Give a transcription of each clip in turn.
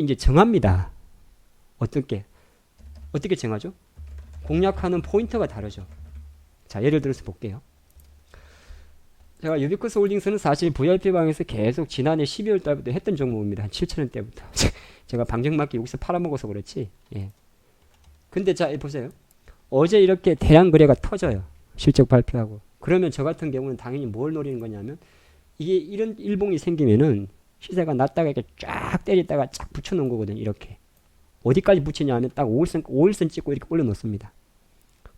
이제 정합니다. 어떻게 정하죠? 공략하는 포인트가 다르죠. 자, 예를 들어서 볼게요. 제가 유비쿼스 홀딩스는 사실 VIP방에서 계속 지난해 12월 달부터 했던 종목입니다. 한 7,000원대부터. 제가 방정맞게 여기서 팔아먹어서 그렇지. 예. 근데 자, 보세요. 어제 이렇게 대량 거래가 터져요. 실적 발표하고. 그러면 저 같은 경우는 당연히 뭘 노리는 거냐면, 이게 이런 일봉이 생기면은 시세가 낮다가 이렇게 쫙 때리다가 쫙 붙여놓은 거거든요. 이렇게. 어디까지 붙이냐 하면 딱 5일선 찍고 이렇게 올려놓습니다.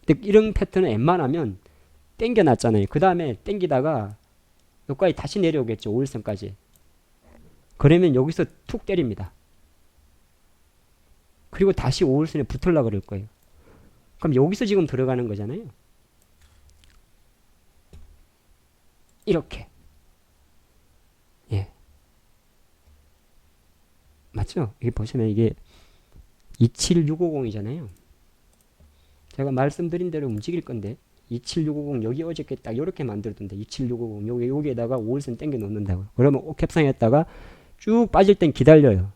근데 이런 패턴은 웬만하면 땡겨놨잖아요. 그 다음에 땡기다가 여기까지 다시 내려오겠죠. 5일선까지. 그러면 여기서 툭 때립니다. 그리고 다시 5일선에 붙으려고 그럴 거예요. 그럼 여기서 지금 들어가는 거잖아요. 이렇게. 예. 맞죠? 이게 보시면 이게 27650이잖아요. 제가 말씀드린 대로 움직일 건데 27650 여기 어저께 딱 이렇게 만들었던데 27650 여기에다가 5일선 땡겨 놓는다고요. 그러면 캡상했다가 쭉 빠질 땐 기다려요.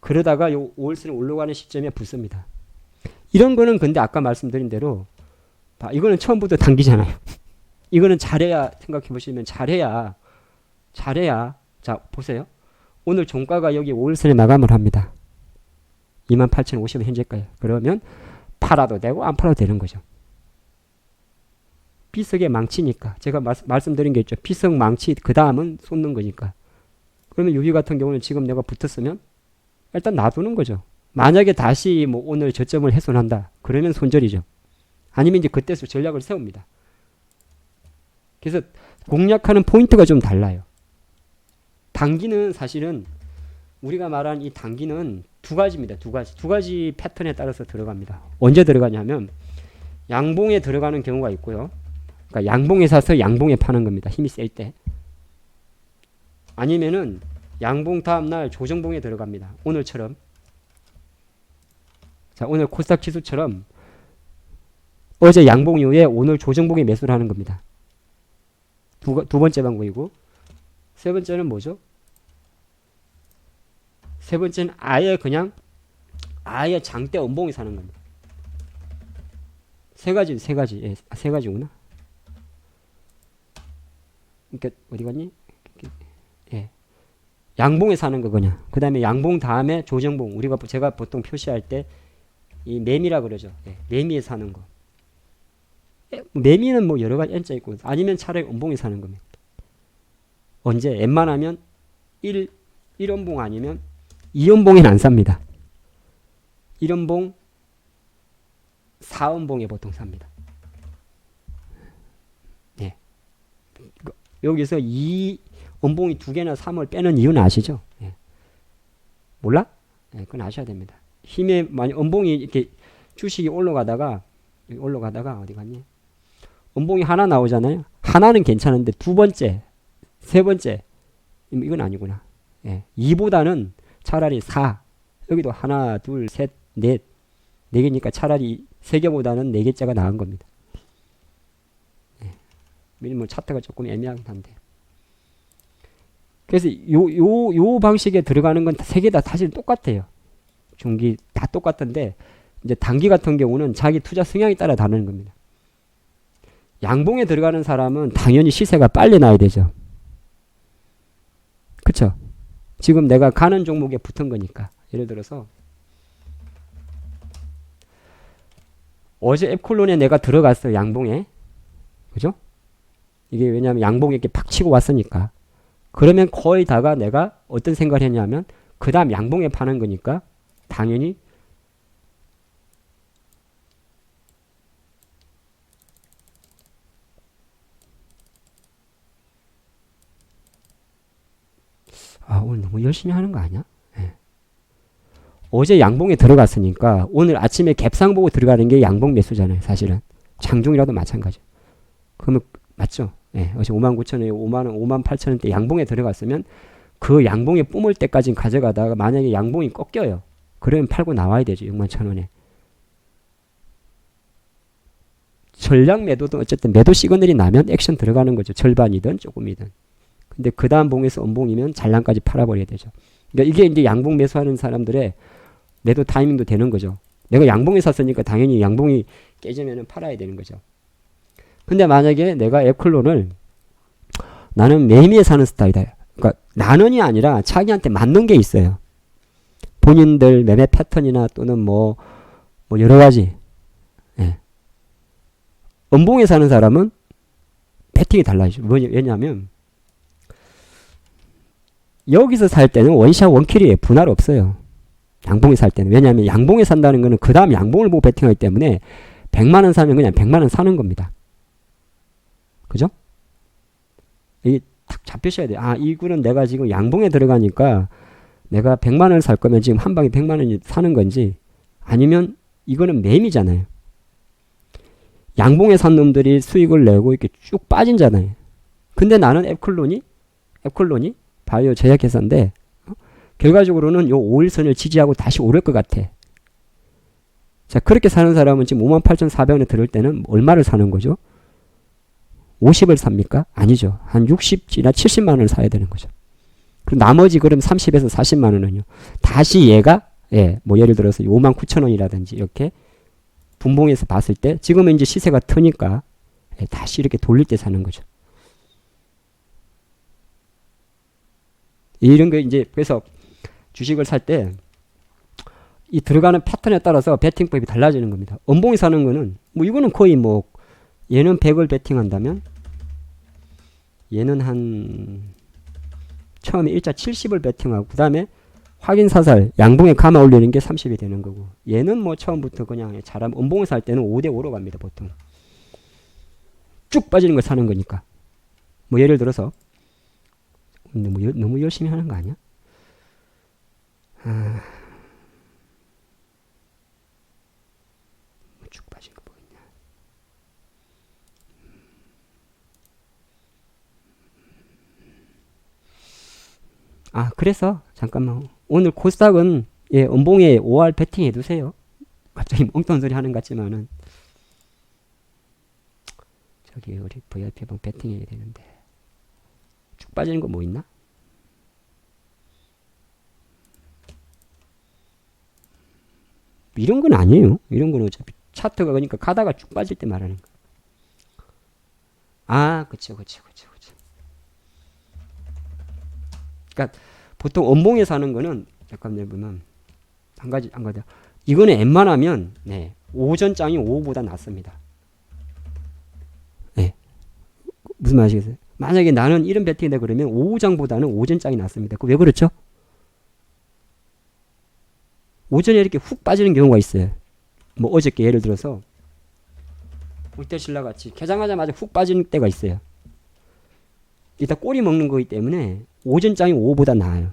그러다가 요 5일선에 올라가는 시점에 붙습니다. 이런 거는 근데 아까 말씀드린 대로 이거는 처음부터 당기잖아요. 이거는 잘해야 생각해 보시면 잘해야 자 보세요. 오늘 종가가 여기 5일선에 마감을 합니다. 28,050원 현재가요. 그러면 팔아도 되고 안 팔아도 되는 거죠. 비석의 망치니까 제가 말씀드린 게 있죠. 비석 망치 그 다음은 쏟는 거니까. 그러면 여기 같은 경우는 지금 내가 붙었으면 일단 놔두는 거죠. 만약에 다시 뭐 오늘 저점을 훼손한다. 그러면 손절이죠. 아니면 이제 그때서 전략을 세웁니다. 그래서 공략하는 포인트가 좀 달라요. 단기는 사실은 우리가 말한 이 단기는 두 가지입니다. 두 가지 패턴에 따라서 들어갑니다. 언제 들어가냐면 양봉에 들어가는 경우가 있고요. 그러니까 양봉에 사서 양봉에 파는 겁니다. 힘이 셀 때. 아니면은 양봉 다음날 조정봉에 들어갑니다. 오늘처럼. 자, 오늘 코스닥 지수처럼 어제 양봉 이후에 오늘 조정봉에 매수를 하는 겁니다. 두 번째 방법이고, 세 번째는 뭐죠? 세 번째는 아예 장대 음봉이 사는 겁니다. 세 가지. 예, 세 가지구나. 그러니까 어디 갔니? 예. 양봉에 사는 거 그냥. 그 다음에 양봉 다음에 조정봉. 제가 보통 표시할 때 이 매미라 그러죠. 예, 매미에 사는 거. 매미는 뭐 여러 가지 N자 있고, 아니면 차라리 음봉에 사는 겁니다. 언제? 웬만하면 1원봉 아니면 2원봉에는 안 삽니다. 1원봉, 4원봉에 보통 삽니다. 네. 여기서 2원봉이 두 개나 3을 빼는 이유는 아시죠? 네. 몰라? 네, 그건 아셔야 됩니다. 힘에 많이 원봉이 이렇게 주식이 올라가다가 어디 갔니? 원봉이 하나 나오잖아요. 하나는 괜찮은데 두 번째, 세 번째 이건 아니구나. 예. 2보다는 차라리 4. 여기도 하나, 둘, 셋, 넷. 4개니까 차라리 3개보다는 4개짜가 나은 겁니다. 예. 뭐 차트가 조금 애매하긴 한데. 그래서 요 방식에 들어가는 건 3개 다 사실 똑같아요. 중기 다 똑같은데 이제 단기 같은 경우는 자기 투자 성향에 따라 다르는 겁니다. 양봉에 들어가는 사람은 당연히 시세가 빨리 나야 되죠. 그쵸? 지금 내가 가는 종목에 붙은 거니까. 예를 들어서 어제 앱콜론에 내가 들어갔어요. 양봉에. 그죠? 이게 왜냐하면 양봉에 이렇게 팍 치고 왔으니까. 그러면 거의 다가 내가 어떤 생각을 했냐면 그 다음 양봉에 파는 거니까 당연히 오늘 너무 열심히 하는 거 아니야? 네. 어제 양봉에 들어갔으니까 오늘 아침에 갭상 보고 들어가는 게 양봉 매수잖아요. 사실은 장중이라도 마찬가지. 그러면 맞죠? 네. 어제 59,000원에 50,000원, 58,000원대 양봉에 들어갔으면 그 양봉에 뿜을 때까지 가져가다가 만약에 양봉이 꺾여요. 그러면 팔고 나와야 되죠. 61,000원에. 전략 매도도 어쨌든 매도 시그널이 나면 액션 들어가는 거죠. 절반이든 조금이든. 근데 그 다음 봉에서 음봉이면 잔량까지 팔아버려야 되죠. 그러니까 이게 이제 양봉 매수하는 사람들의 매도 타이밍도 되는 거죠. 내가 양봉에 샀으니까 당연히 양봉이 깨지면 팔아야 되는 거죠. 근데 만약에 내가 에클론을 나는 매매에 사는 스타일이다. 그러니까 나는이 아니라 자기한테 맞는 게 있어요. 본인들 매매 패턴이나 또는 뭐 여러 가지. 예. 음봉에 사는 사람은 패팅이 달라지죠. 왜냐하면 여기서 살 때는 원샷 원킬이에요. 분할 없어요. 양봉에 살 때는. 왜냐하면 양봉에 산다는 거는 그 다음 양봉을 보고 베팅하기 때문에 100만원 사면 그냥 100만원 사는 겁니다. 그죠? 이게 딱 잡히셔야 돼요. 아, 이구는 내가 지금 양봉에 들어가니까 내가 100만원을 살 거면 지금 한 방에 100만원이 사는 건지, 아니면 이거는 매미잖아요. 양봉에 산 놈들이 수익을 내고 이렇게 쭉 빠진잖아요. 근데 나는 에클론이 바이오 제약회사인데 결과적으로는 요 5일선을 지지하고 다시 오를 것 같아. 자, 그렇게 사는 사람은 지금 58,400원에 들을 때는 얼마를 사는 거죠? 50을 삽니까? 아니죠. 한 60이나 70만 원을 사야 되는 거죠. 그럼 나머지 그럼 30에서 40만 원은요. 다시 얘가 뭐 예를 들어서 59,000원이라든지 이렇게 분봉에서 봤을 때 지금은 이제 시세가 트니까 다시 이렇게 돌릴 때 사는 거죠. 이런 거 이제 그래서 주식을 살 때 이 들어가는 패턴에 따라서 베팅법이 달라지는 겁니다. 음봉이 사는 거는 뭐 이거는 거의 뭐 얘는 100을 베팅한다면 얘는 한 처음에 일자 70을 베팅하고 그 다음에 확인 사살 양봉에 감아 올리는 게 30이 되는 거고, 얘는 뭐 처음부터 그냥 잘하면 음봉을 살 때는 5대5로 갑니다. 보통 쭉 빠지는 걸 사는 거니까. 뭐 예를 들어서 너무 열심히 하는 거 아니야? 쭉 빠진 거 뭐 있냐? 아, 그래서 잠깐만, 오늘 코스닥은 음봉에 5할 베팅 해두세요. 갑자기 엉뚱한 소리 하는 것 같지만은 저기 우리 VIP방 베팅 해야 되는데 쭉 빠지는 거 뭐 있나? 이런 건 아니에요. 이런 거는 어차피 차트가 그러니까 가다가 쭉 빠질 때 말하는 거. 아, 그쵸. 그러니까 보통 음봉에 사는 거는 잠깐 보면 한 가지. 이거는 웬만하면 오전장이 오후보다 낫습니다. 무슨 말 아시겠어요? 만약에 나는 이런 베팅이다 그러면 오후장보다는 오전장이 낫습니다. 왜 그렇죠? 오전에 이렇게 훅 빠지는 경우가 있어요. 뭐 어저께 예를 들어서 울테실라 같이 개장하자마자 훅 빠지는 때가 있어요. 이따 꼬리 먹는 거기 때문에 오전장이 오후보다 나아요.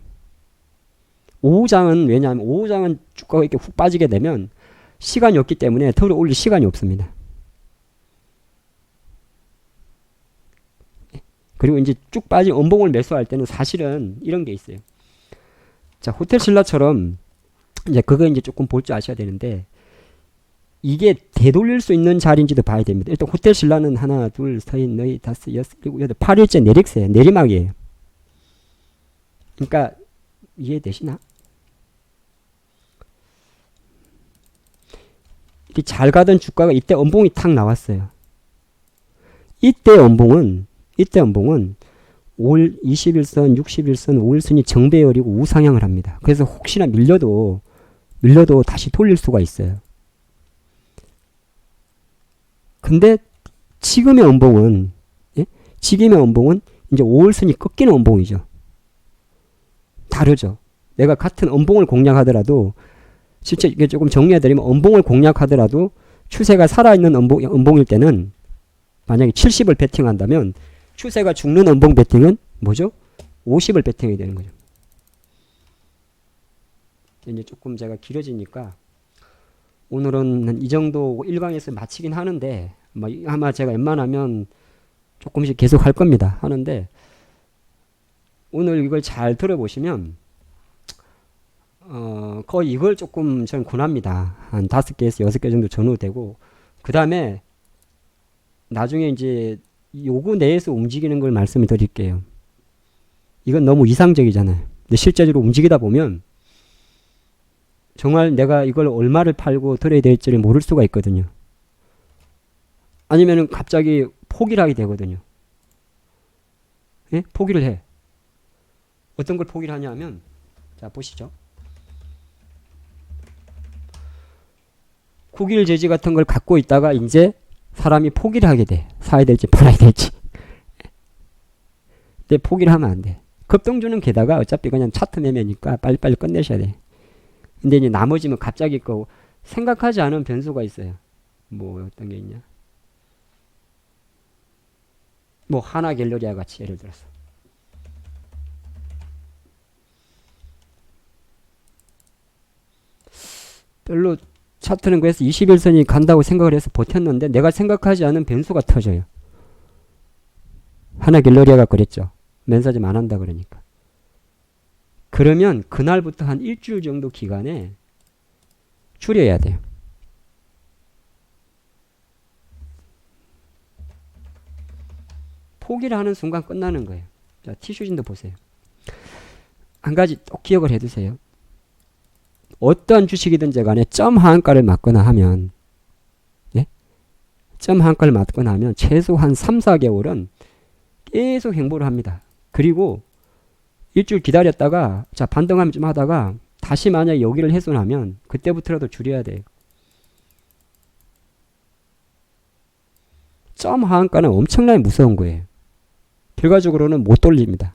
오후장은 왜냐하면 오후장은 주가가 이렇게 훅 빠지게 되면 시간이 없기 때문에 더 올릴 시간이 없습니다. 그리고 이제 쭉 빠진 음봉을 매수할 때는 사실은 이런 게 있어요. 자, 호텔신라처럼 이제 그거 이제 조금 볼 줄 아셔야 되는데 이게 되돌릴 수 있는 자리인지도 봐야 됩니다. 일단 호텔신라는 하나, 둘, 셋, 넷, 다섯, 여섯, 일곱, 여덟, 8일째 내리세요. 내리막이에요. 그러니까 이해되시나? 이렇게 잘 가던 주가가 이때 음봉이 탁 나왔어요. 이때 음봉은 21선, 61선, 5일선이 정배열이고 우상향을 합니다. 그래서 혹시나 밀려도 다시 돌릴 수가 있어요. 근데 지금의 음봉은 이제 5일선이 꺾이는 음봉이죠. 다르죠. 내가 같은 음봉을 공략하더라도 실제 이게 조금 정리해드리면 음봉을 공략하더라도 추세가 살아있는 음봉일 때는 만약에 70을 베팅한다면 추세가 죽는 음봉 베팅은 뭐죠? 50을 베팅해야 되는 거죠. 이제 조금 제가 길어지니까 오늘은 이 정도 1강에서 마치긴 하는데 아마 제가 웬만하면 조금씩 계속 할 겁니다. 하는데 오늘 이걸 잘 들어보시면 거의 이걸 조금 저는 권합니다. 한 5개에서 6개 정도 전후 되고 그 다음에 나중에 이제 요구 내에서 움직이는 걸 말씀을 드릴게요. 이건 너무 이상적이잖아요. 근데 실제적으로 움직이다 보면 정말 내가 이걸 얼마를 팔고 들어야 될지를 모를 수가 있거든요. 아니면은 갑자기 포기를 하게 되거든요. 예? 포기를 해. 어떤 걸 포기를 하냐면, 자, 보시죠. 국일 제지 같은 걸 갖고 있다가 이제 사람이 포기를 하게 돼. 사야 될지 팔아야 될지. 근데 포기를 하면 안 돼. 급등주는 게다가 어차피 그냥 차트 매매니까 빨리빨리 끝내셔야 돼. 근데 이제 나머지는 갑자기 거 생각하지 않은 변수가 있어요. 뭐 어떤 게 있냐. 뭐 하나 갤러리아 같이 예를 들어서. 별로 차트는 그래서 21선이 간다고 생각을 해서 버텼는데 내가 생각하지 않은 변수가 터져요. 하나 갤러리아가 그랬죠. 맨사점 안 한다 그러니까. 그러면 그날부터 한 일주일 정도 기간에 줄여야 돼요. 포기를 하는 순간 끝나는 거예요. 자, 티슈진도 보세요. 한 가지 꼭 기억을 해두세요. 어떠한 주식이든지 간에 점 하한가를 맞거나 하면, 예? 점 하한가를 맞거나 하면 최소한 3, 4개월은 계속 행보를 합니다. 그리고 일주일 기다렸다가 자 반등하면 좀 하다가 다시 만약에 여기를 훼손하면 그때부터라도 줄여야 돼요. 점 하한가는 엄청나게 무서운 거예요. 결과적으로는 못 돌립니다.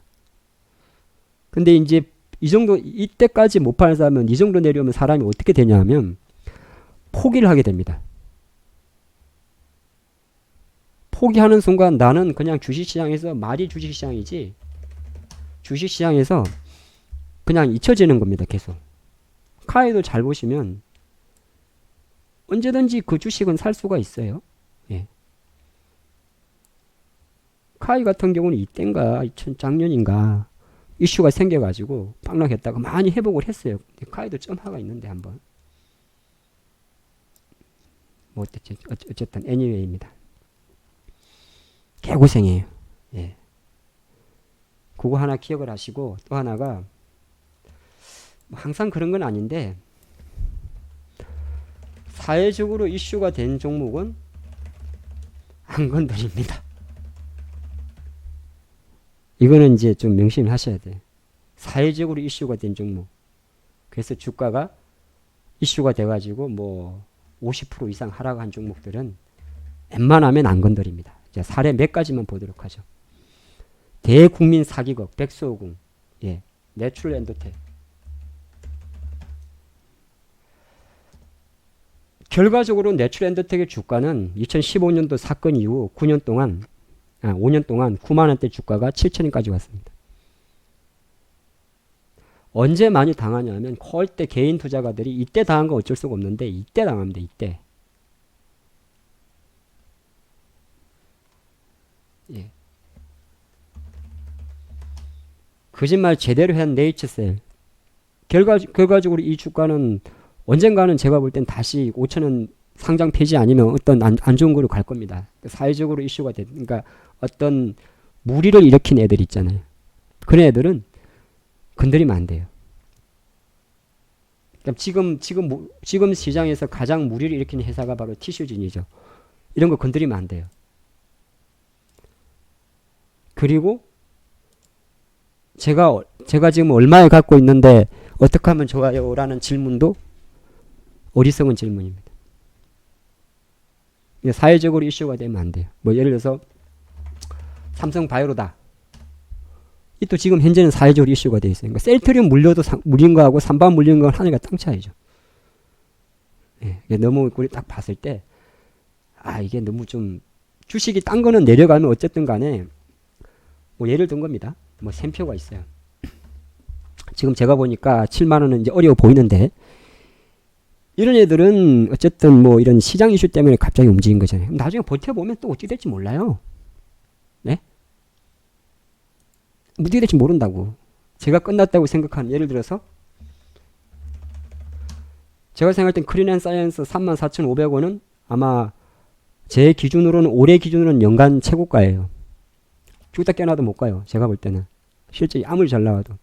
근데 이제 이 정도 이때까지 못 파는 사람은 이 정도 내려오면 사람이 어떻게 되냐 하면 포기를 하게 됩니다. 포기하는 순간 나는 그냥 주식시장에서 말이 주식시장이지 주식시장에서 그냥 잊혀지는 겁니다. 계속. 카이도 잘 보시면 언제든지 그 주식은 살 수가 있어요. 예. 카이 같은 경우는 이때인가 작년인가 이슈가 생겨가지고 빵락했다가 많이 회복을 했어요. 카이도 점화가 있는데 한번 뭐 어쨌든 anyway입니다. 개고생이에요. 예. 그거 하나 기억을 하시고 또 하나가 뭐 항상 그런 건 아닌데 사회적으로 이슈가 된 종목은 안 건드립니다. 이거는 이제 좀 명심을 하셔야 돼요. 사회적으로 이슈가 된 종목. 그래서 주가가 이슈가 돼가지고 뭐 50% 이상 하락한 종목들은 웬만하면 안 건드립니다. 자, 사례 몇 가지만 보도록 하죠. 대국민 사기극 백수호궁, 예, 내추럴 엔도텍. 결과적으로 내추럴 엔도텍의 주가는 2015년도 사건 이후 5년 동안 9만원대 주가가 7천원까지 왔습니다. 언제 많이 당하냐면 콜 때 개인 투자가들이 이때 당한 건 어쩔 수가 없는데 이때 당합니다. 이때. 예. 거짓말 제대로 한 네이처셀. 결과적으로 이 주가는 언젠가는 제가 볼 땐 다시 5천원 상장 폐지 아니면 어떤 안 좋은 거로 갈 겁니다. 사회적으로 이슈가 된, 그러니까 어떤 무리를 일으킨 애들 있잖아요. 그런 애들은 건드리면 안 돼요. 그러니까 지금 시장에서 가장 무리를 일으킨 회사가 바로 티슈진이죠. 이런 거 건드리면 안 돼요. 그리고 제가 지금 얼마에 갖고 있는데 어떻게 하면 좋아요? 라는 질문도 어리석은 질문입니다. 사회적으로 이슈가 되면 안 돼요. 뭐 예를 들어서 삼성바이오로다. 이 또 지금 현재는 사회적으로 이슈가 되어 있어요. 그러니까 셀트리움 물려도 물린 거하고 삼반 물린 건 하늘과 땅 차이죠. 예, 너무 우리 딱 봤을 때 이게 너무 좀 주식이 딴 거는 내려가면 어쨌든 간에 뭐 예를 든 겁니다. 뭐 샘표가 있어요. 지금 제가 보니까 7만 원은 이제 어려워 보이는데 이런 애들은 어쨌든 뭐 이런 시장 이슈 때문에 갑자기 움직인 거잖아요. 나중에 버텨보면 또 어떻게 될지 몰라요. 네? 어떻게 될지 모른다고. 제가 끝났다고 생각하는, 예를 들어서 제가 생각할 땐 크린앤사이언스 34,500원은 아마 제 기준으로는 올해 기준으로는 연간 최고가예요. 쭉 다 깨놔도 못 가요. 제가 볼 때는. 실제 아무리 잘 나와도.